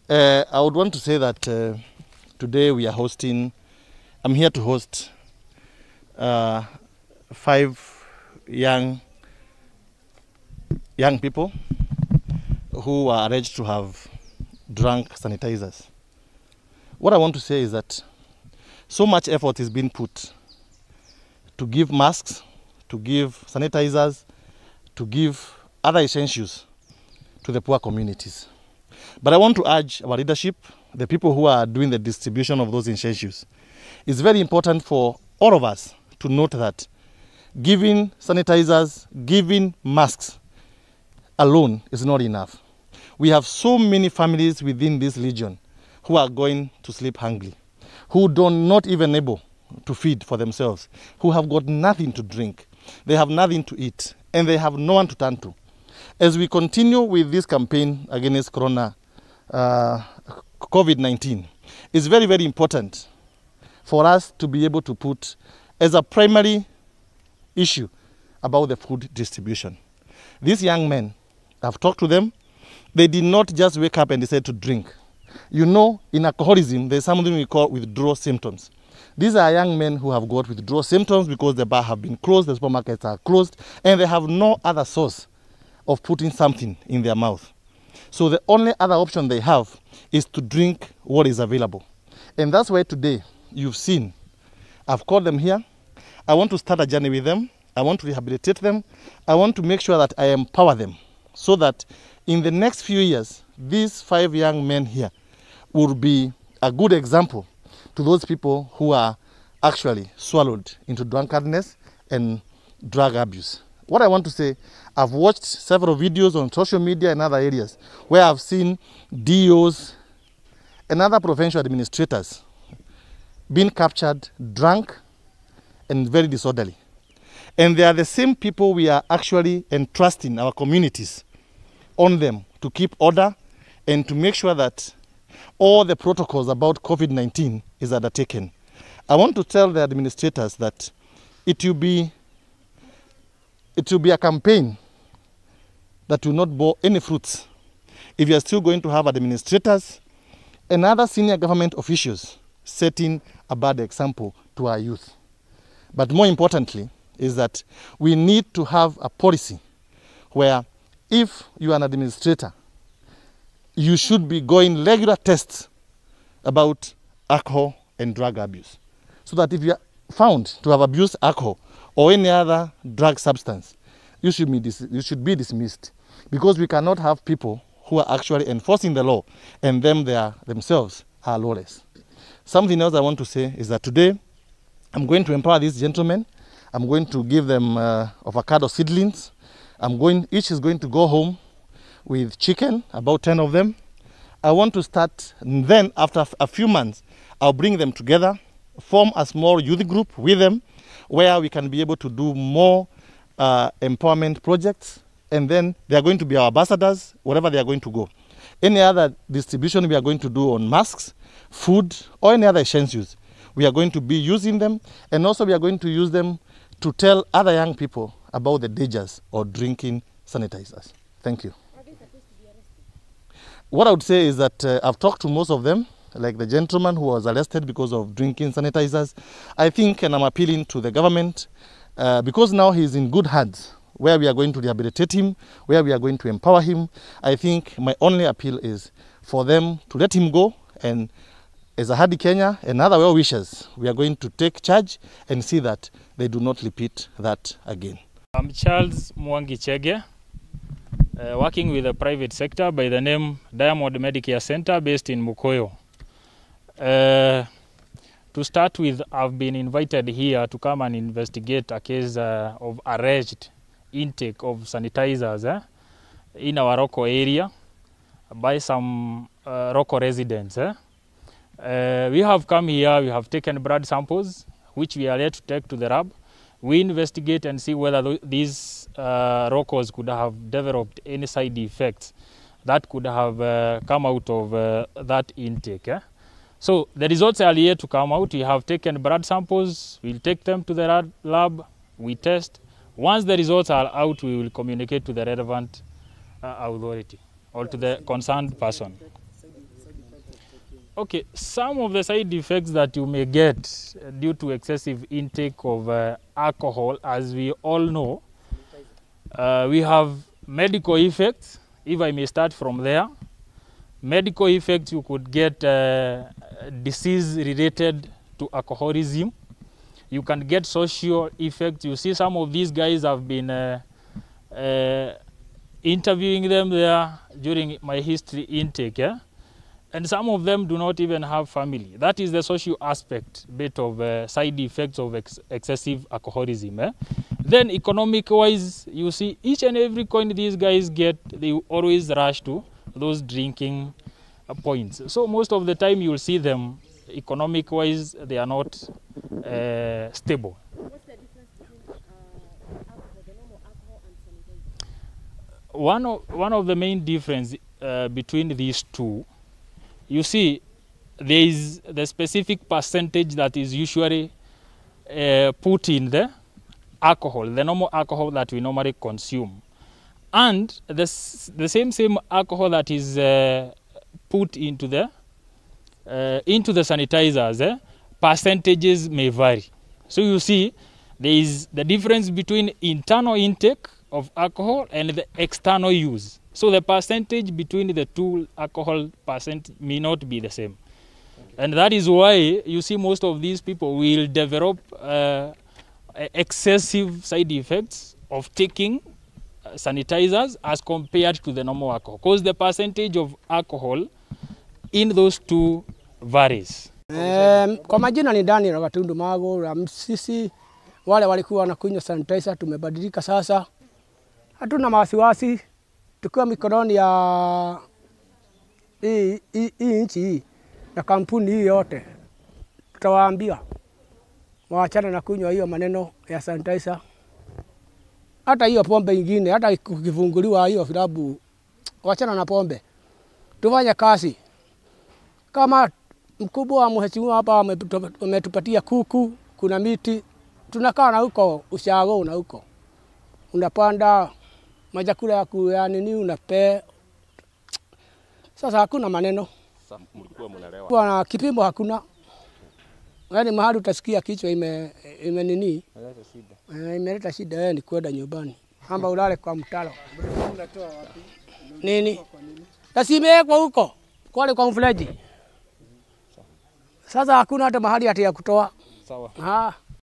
I would want to say that today we are I'm here to host 5 young people who are alleged to have drunk sanitizers. What I want to say is that so much effort is being put to give masks, to give sanitizers, to give other essentials to the poor communities. But I want to urge our leadership, the people who are doing the distribution of those essentials. It's very important for all of us to note that giving sanitizers, giving masks alone is not enough. We have so many families within this region who are going to sleep hungry, who not even able to feed for themselves, who have got nothing to drink, they have nothing to eat, and they have no one to turn to. As we continue with this campaign against COVID-19, it's very, very important for us to be able to put as a primary issue about the food distribution. These young men, I've talked to them, they did not just wake up and decide to drink. You know, in alcoholism, there's something we call withdrawal symptoms. These are young men who have got withdrawal symptoms because the bar have been closed, the supermarkets are closed, and they have no other source of putting something in their mouth. So the only other option they have is to drink what is available. And that's why today you've seen, I've called them here. I want to start a journey with them. I want to rehabilitate them. I want to make sure that I empower them so that in the next few years, these 5 young men here will be a good example to those people who are actually swallowed into drunkenness and drug abuse. What I want to say, I've watched several videos on social media and other areas where I've seen DOs and other provincial administrators being captured drunk and very disorderly. And they are the same people we are actually entrusting our communities on them to keep order and to make sure that all the protocols about COVID-19 is undertaken. I want to tell the administrators that it will be a campaign that will not bear any fruits if you are still going to have administrators and other senior government officials setting a bad example to our youth. But more importantly is that we need to have a policy where if you are an administrator, you should be going regular tests about alcohol and drug abuse. So that if you are found to have abused alcohol or any other drug substance, you should be dismissed, because we cannot have people who are actually enforcing the law and themselves are lawless. Something else I want to say is that today I'm going to empower these gentlemen. I'm going to give them avocado seedlings. Each is going to go home with chicken, about 10 of them. I want to start, and then after a few months, I'll bring them together, form a small youth group with them, where we can be able to do more empowerment projects, and then they are going to be our ambassadors wherever they are going to go. Any other distribution we are going to do on masks, food, or any other essentials, we are going to be using them, and also we are going to use them to tell other young people about the dangers of drinking sanitizers. Thank you. What I would say is that I've talked to most of them, like the gentleman who was arrested because of drinking sanitizers. I think, and I'm appealing to the government, because now he's in good hands, where we are going to rehabilitate him, where we are going to empower him. I think my only appeal is for them to let him go, and as a Hardy Kenya and other well-wishers, we are going to take charge and see that they do not repeat that again. I'm Charles Mwangi Chege, working with the private sector by the name Diamond Medicare Center based in Mukoyo. To start with, I've been invited here to come and investigate a case of alleged intake of sanitizers in our Roko area by some Roko residents. We have come here, we have taken blood samples, which we are yet to take to the lab. We investigate and see whether these Rokos could have developed any side effects that could have come out of that intake. So the results are yet to come out. We have taken blood samples, we'll take them to the lab, we test. Once the results are out, we will communicate to the relevant authority or to the concerned person. Okay, some of the side effects that you may get due to excessive intake of alcohol, as we all know, we have medical effects. If I may start from there, medical effects, you could get disease related to alcoholism. You can get social effects. You see some of these guys have been interviewing them there during my history intake, yeah? And some of them do not even have family. That is the social aspect bit of side effects of excessive alcoholism. Eh? Then economic wise, you see each and every coin these guys get, they always rush to those drinking points. So most of the time you'll see them economic wise, they are not stable. What's the difference between alcohol, the normal alcohol and sanitizer? One of the main difference between these two, you see, there is the specific percentage that is usually put in the alcohol, the normal alcohol that we normally consume. And the same alcohol that is put into the sanitizers, percentages may vary. So you see, there is the difference between internal intake of alcohol and the external use. So the percentage between the two alcohol percent may not be the same. And that is why you see most of these people will develop excessive side effects of taking sanitizers as compared to the normal alcohol, because the percentage of alcohol in those two varies. Kwa majina ni Daniel Gatundu Magura. Sisi wale walikuwa wanakunywa sanitizer tumebadilika sasa. Hatuna wasiwasi. Tukiwa mikononi ya hii nchi hii na kampuni hii yote, tutawaambia waachane na kunywa hiyo maneno ya sanitizer. Hata hiyo pombe nyingine, hata kukifunguliwa hiyo vilabu, waachana na pombe. Tufanye kazi. Kama mkubwa wa mheshimiwa hapa ametupatia kuku, kuna miti, tunakaa na huko ushago na huko. Unapanda majakula ya nini unape. Sasa hakuna maneno. Mlikuwa mnalewa. Kwa kipimo hakuna. Yaani mahali utasikia kichwa ime nini? Imeleta shida. Imeleta shida ni kwenda nyumbani. Amba ulale kwa mtalo. Unatoa wapi? Nini? Tasimewekwa huko. Kwa mfeleji. Sasa hakuna hata mahali hata ya kutoa. Sawa.